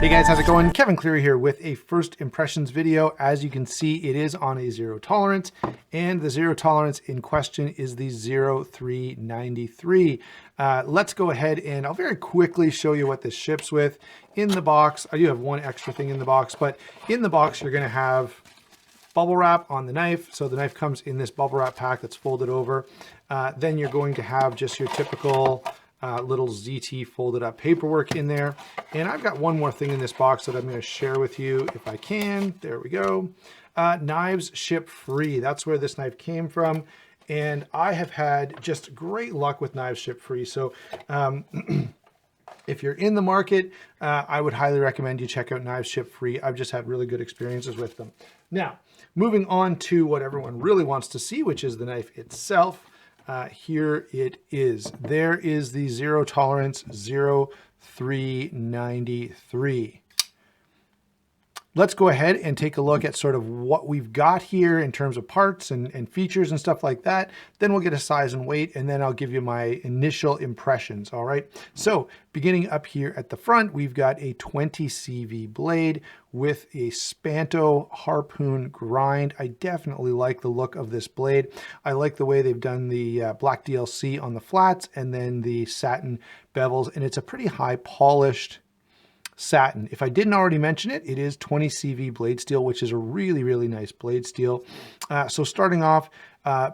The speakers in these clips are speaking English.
Hey guys, how's it going? Kevin Cleary here with a first impressions video. As you can see, it is on a zero tolerance, and the zero tolerance in question is the 0393. Let's go ahead and I'll very quickly show you what this ships with. In the box, I do have one extra thing in the box, but in the box you're going to have bubble wrap on the knife. So the knife comes in this bubble wrap pack that's folded over. Then you're going to have just your typical little ZT folded up paperwork in there. And I've got one more thing in this box that I'm going to share with you if I can. There we go. Knives ship free. That's where this knife came from. And I have had just great luck with knives ship free. So if you're in the market, I would highly recommend you check out Knives Ship Free. I've just had really good experiences with them. Now, moving on to what everyone really wants to see, which is the knife itself. Here it is. There is the zero tolerance 0393. Let's go ahead and take a look at sort of what we've got here in terms of parts and features and stuff like that. Then we'll get a size and weight, and then I'll give you my initial impressions, all right? So beginning up here at the front, we've got a 20 CV blade with a Spanto harpoon grind. I definitely like the look of this blade. I like the way they've done the black DLC on the flats and then the satin bevels, and it's a pretty high polished satin. If I didn't already mention it, it is 20 CV blade steel, which is a really, really nice blade steel. So starting off,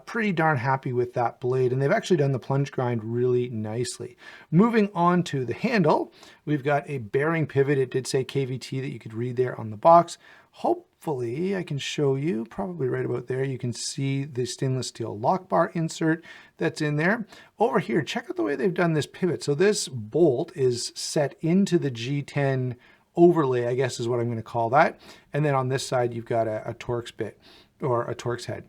pretty darn happy with that blade, and they've actually done the plunge grind really nicely. Moving on to the handle, we've got a bearing pivot. It did say KVT that you could read there on the box. Hopefully I can show you, probably right about there, you can see the stainless steel lock bar insert that's in there. Over here, check out the way they've done this pivot. So this bolt is set into the G10 overlay, I guess is what I'm going to call that. And then on this side, you've got a Torx bit or a Torx head.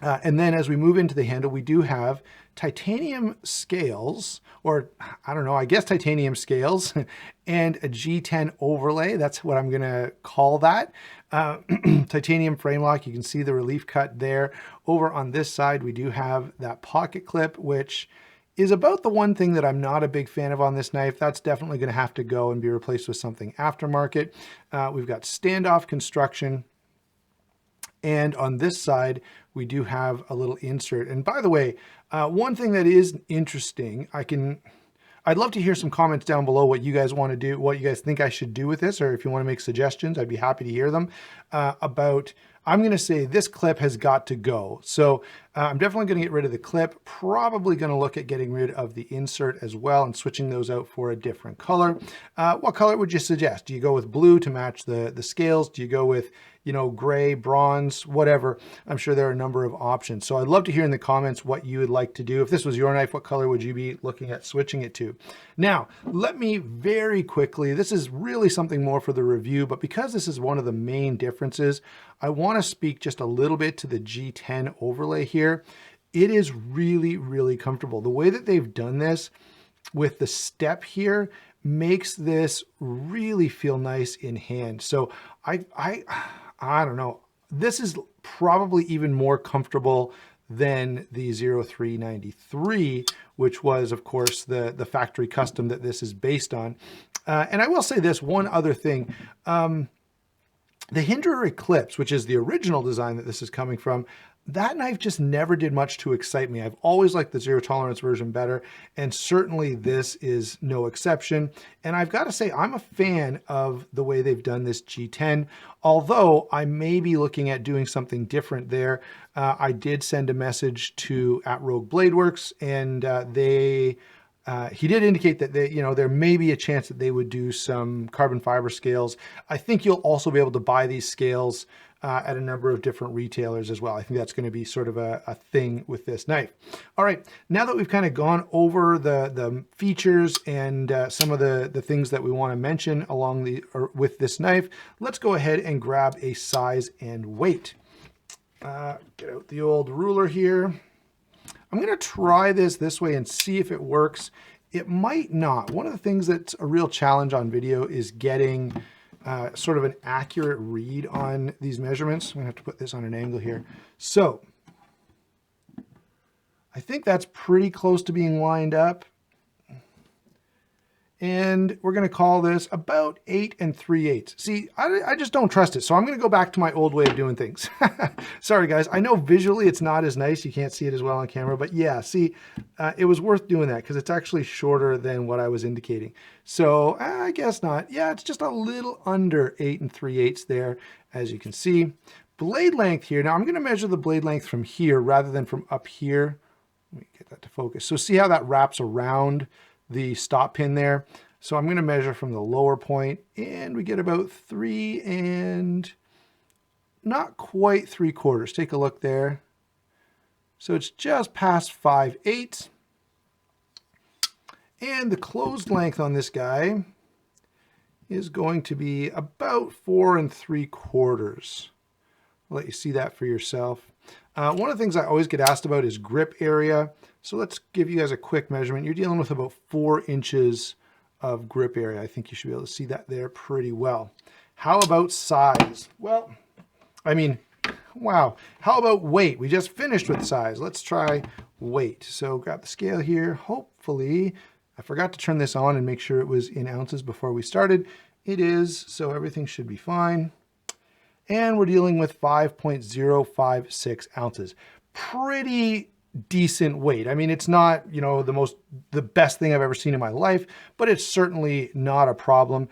And then as we move into the handle, we do have titanium scales, or I don't know, I guess titanium scales, and a G10 overlay. That's what I'm going to call that. Titanium frame lock. You can see the relief cut there. Over on this side, we do have that pocket clip, which is about the one thing that I'm not a big fan of on this knife. That's definitely going to have to go and be replaced with something aftermarket. We've got standoff construction. And on this side, we do have a little insert. And by the way, one thing that is interesting, I'd love to hear some comments down below what you guys want to do, what you guys think I should do with this, or if you want to make suggestions, I'd be happy to hear them I'm going to say this clip has got to go. So I'm definitely going to get rid of the clip, probably going to look at getting rid of the insert as well and switching those out for a different color. What color would you suggest? Do you go with blue to match the scales? Do you go with, you know, gray, bronze, whatever? I'm sure there are a number of options. So I'd love to hear in the comments what you would like to do. If this was your knife, what color would you be looking at switching it to? Now, let me very quickly, this is really something more for the review, but because this is one of the main differences, I want to speak just a little bit to the G10 overlay here. It is really, really comfortable. The way that they've done this with the step here makes this really feel nice in hand. So I don't know. This is probably even more comfortable than the 0393, which was, of course, the factory custom that this is based on. And I will say this one other thing. The Hinderer Eclipse, which is the original design that this is coming from, that knife just never did much to excite me. I've always liked the zero tolerance version better, and certainly this is no exception. And I've got to say, I'm a fan of the way they've done this G10, although I may be looking at doing something different there. I did send a message to @Rogue Blade Works, and he did indicate that there may be a chance that they would do some carbon fiber scales. I think you'll also be able to buy these scales at a number of different retailers as well. I think that's going to be sort of a thing with this knife. All right, now that we've kind of gone over the features and some of the things that we want to mention with this knife, let's go ahead and grab a size and weight. Get out the old ruler here. I'm going to try this way and see if it works. It might not. One of the things that's a real challenge on video is getting sort of an accurate read on these measurements. I'm going to have to put this on an angle here. So I think that's pretty close to being lined up. And we're going to call this about 8 3/8. See, I just don't trust it. So I'm going to go back to my old way of doing things. Sorry, guys. I know visually it's not as nice. You can't see it as well on camera. But yeah, see, it was worth doing that because it's actually shorter than what I was indicating. So I guess not. Yeah, it's just a little under 8 3/8 there, as you can see. Blade length here. Now I'm going to measure the blade length from here rather than from up here. Let me get that to focus. So see how that wraps around the stop pin there. So I'm going to measure from the lower point, and we get about 3 and not quite 3/4. Take a look there. So it's just past 5/8. And the closed length on this guy is going to be about 4 3/4. I'll let you see that for yourself. One of the things I always get asked about is grip area. So let's give you guys a quick measurement. You're dealing with about 4 inches of grip area. I think you should be able to see that there pretty well. How about size? Well, I mean, wow. How about weight? We just finished with size. Let's try weight. So grab the scale here. Hopefully, I forgot to turn this on and make sure it was in ounces before we started. It is, so everything should be fine. And we're dealing with 5.056 ounces. Pretty decent weight. I mean, it's not, you know, the best thing I've ever seen in my life, but it's certainly not a problem.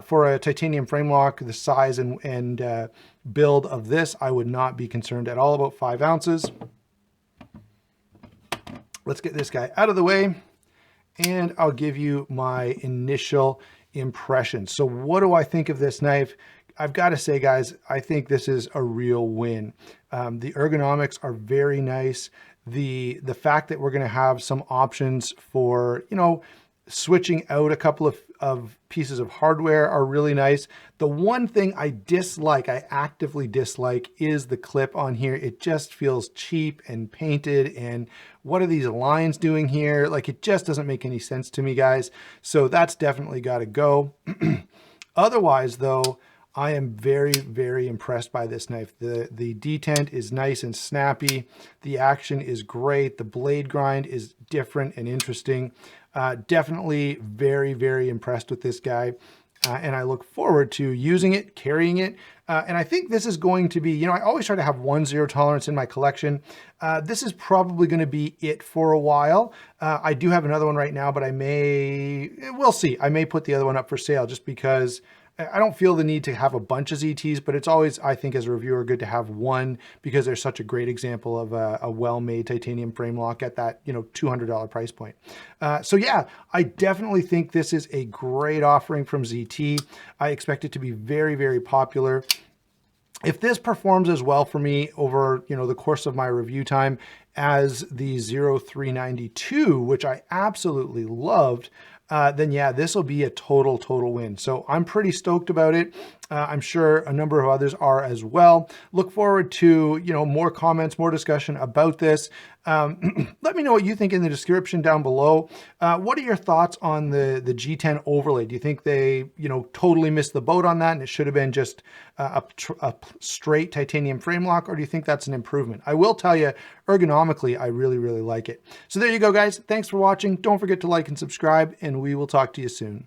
For a titanium frame lock, the size and build of this, I would not be concerned at all about 5 ounces. Let's get this guy out of the way, and I'll give you my initial impression. So what do I think of this knife? I've got to say, guys, I think this is a real win. The ergonomics are very nice. The fact that we're going to have some options for, you know, switching out a couple of pieces of hardware are really nice. The one thing I actively dislike, is the clip on here. It just feels cheap and painted, and what are these lines doing here? Like, it just doesn't make any sense to me, guys. So that's definitely got to go. Otherwise, though, I am very, very impressed by this knife. The detent is nice and snappy. The action is great. The blade grind is different and interesting. Definitely very, very impressed with this guy. And I look forward to using it, carrying it. And I think this is going to be, you know, I always try to have one zero tolerance in my collection. This is probably going to be it for a while. I do have another one right now, but we'll see. I may put the other one up for sale just because I don't feel the need to have a bunch of ZTs, but it's always, I think, as a reviewer, good to have one because there's such a great example of a well-made titanium frame lock at that, you know, $200 price point. So yeah, I definitely think this is a great offering from ZT. I expect it to be very, very popular. If this performs as well for me over, you know, the course of my review time as the 0392, which I absolutely loved, then yeah, this will be a total win. So I'm pretty stoked about it. I'm sure a number of others are as well. Look forward to, you know, more comments, more discussion about this. Let me know what you think in the description down below. What are your thoughts on the G10 overlay? Do you think they, you know, totally missed the boat on that and it should have been just a straight titanium frame lock, or do you think that's an improvement? I will tell you, ergonomically, I really, really like it. So there you go, guys. Thanks for watching. Don't forget to like and subscribe, and we will talk to you soon.